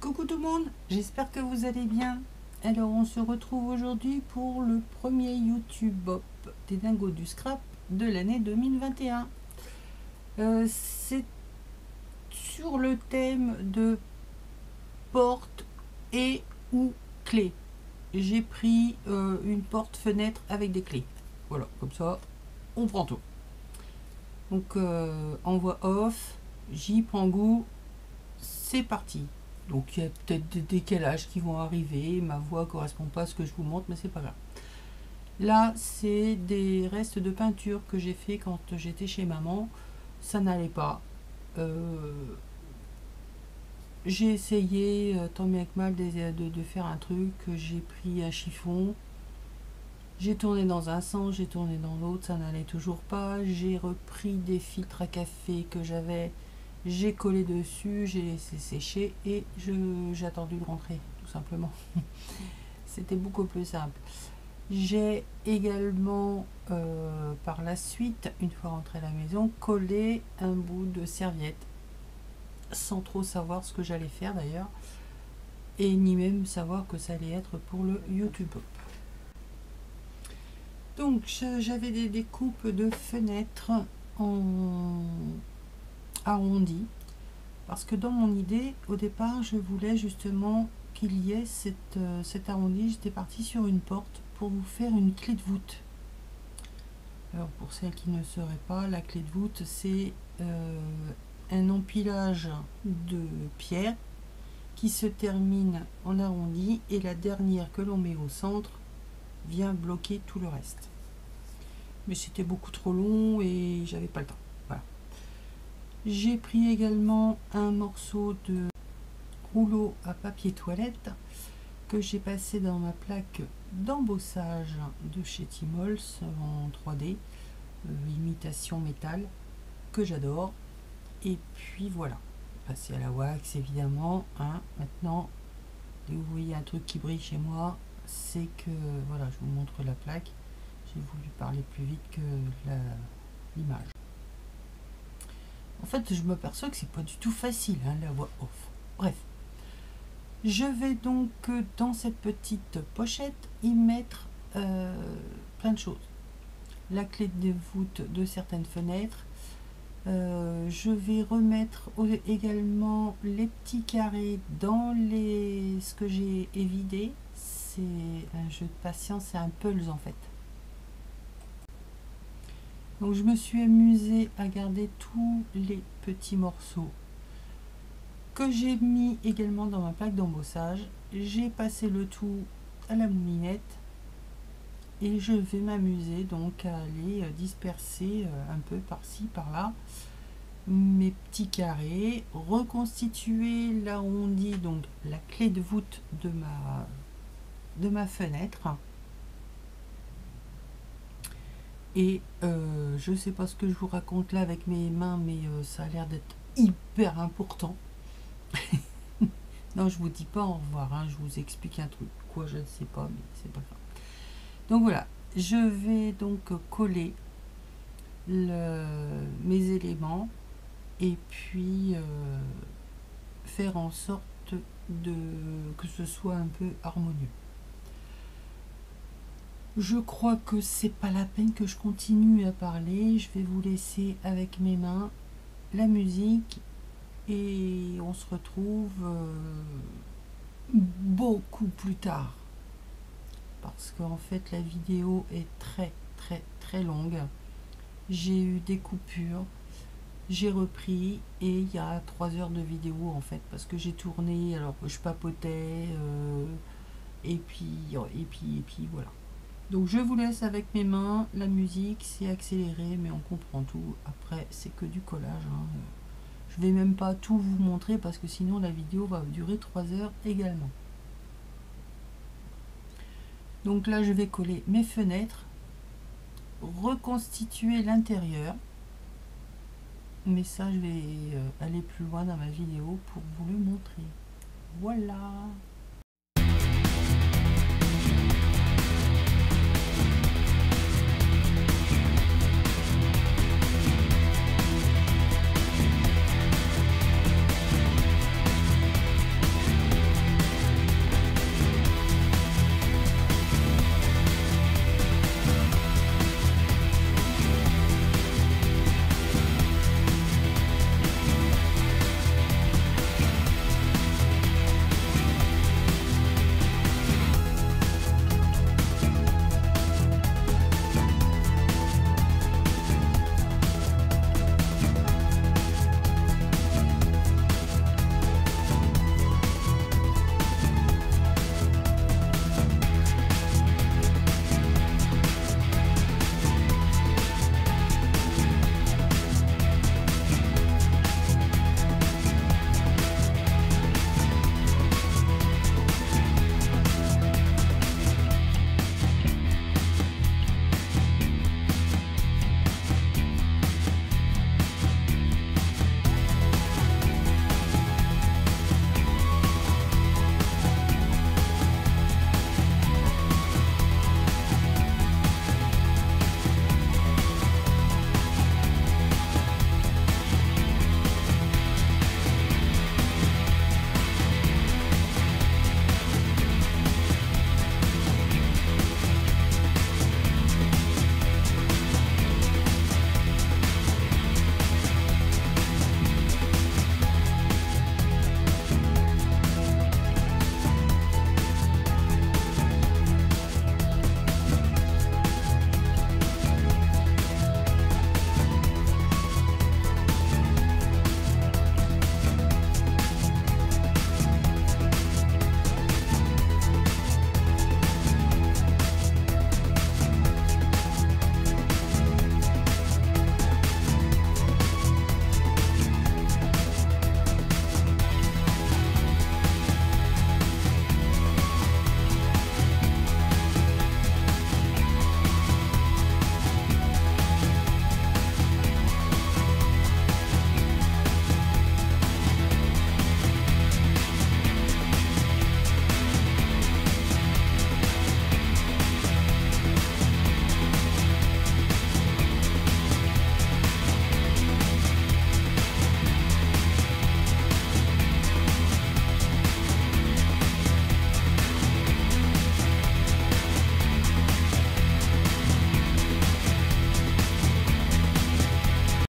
Coucou tout le monde, j'espère que vous allez bien. Alors on se retrouve aujourd'hui pour le premier YouTube Bop des dingos du scrap de l'année 2021. C'est sur le thème de porte et ou clé. J'ai pris une porte-fenêtre avec des clés. Voilà, comme ça on prend tout. Donc en voix off, j'y prends goût, c'est parti. Donc il y a peut-être des décalages qui vont arriver, ma voix ne correspond pas à ce que je vous montre, mais c'est pas grave. Là, c'est des restes de peinture que j'ai fait quand j'étais chez maman. Ça n'allait pas. J'ai essayé, tant bien que mal, de faire un truc. J'ai pris un chiffon, j'ai tourné dans un sens, j'ai tourné dans l'autre, ça n'allait toujours pas. J'ai repris des filtres à café que j'avais, j'ai collé dessus, j'ai laissé sécher et j'ai attendu de rentrer, tout simplement. C'était beaucoup plus simple. J'ai également, par la suite, une fois rentré à la maison, collé un bout de serviette, sans trop savoir ce que j'allais faire d'ailleurs, et ni même savoir que ça allait être pour le YouTube Pop. Donc j'avais des découpes de fenêtres en arrondi, parce que dans mon idée au départ je voulais justement qu'il y ait cet arrondi. J'étais partie sur une porte pour vous faire une clé de voûte. Alors pour celles qui ne sauraient pas, la clé de voûte c'est un empilage de pierres qui se termine en arrondi, et la dernière que l'on met au centre vient bloquer tout le reste. Mais c'était beaucoup trop long et j'avais pas le temps. Voilà. J'ai pris également un morceau de rouleau à papier toilette que j'ai passé dans ma plaque d'embossage de chez Timols en 3D, imitation métal, que j'adore. Et puis voilà, passer à la wax évidemment, hein. Maintenant, dès que vous voyez un truc qui brille chez moi, c'est que voilà, je vous montre la plaque. J'ai voulu parler plus vite que l'image. En fait, je m'aperçois que c'est pas du tout facile, hein, la voix off. Bref, je vais donc dans cette petite pochette y mettre plein de choses. La clé de voûte de certaines fenêtres. Je vais remettre également les petits carrés dans ce que j'ai évidé. C'est un jeu de patience, c'est un puzzle en fait. Donc je me suis amusée à garder tous les petits morceaux que j'ai mis également dans ma plaque d'embossage. J'ai passé le tout à la moulinette et je vais m'amuser donc à aller disperser un peu par-ci par-là mes petits carrés, reconstituer l'arrondi, donc la clé de voûte de ma fenêtre. Et je sais pas ce que je vous raconte là avec mes mains, mais ça a l'air d'être hyper important. Non, je vous dis pas au revoir, hein, je vous explique un truc. Quoi, je ne sais pas, mais c'est pas grave. Donc voilà, je vais donc coller mes éléments et puis faire en sorte que ce soit un peu harmonieux. Je crois que c'est pas la peine que je continue à parler. Je vais vous laisser avec mes mains la musique et on se retrouve beaucoup plus tard, parce qu'en fait la vidéo est très longue. J'ai eu des coupures, j'ai repris et il y a 3 heures de vidéo en fait, parce que j'ai tourné alors que je papotais et puis voilà. Donc je vous laisse avec mes mains, la musique c'est accéléré mais on comprend tout, après c'est que du collage, hein. Je vais même pas tout vous montrer parce que sinon la vidéo va durer 3 heures également. Donc là je vais coller mes fenêtres, reconstituer l'intérieur, mais ça je vais aller plus loin dans ma vidéo pour vous le montrer. Voilà.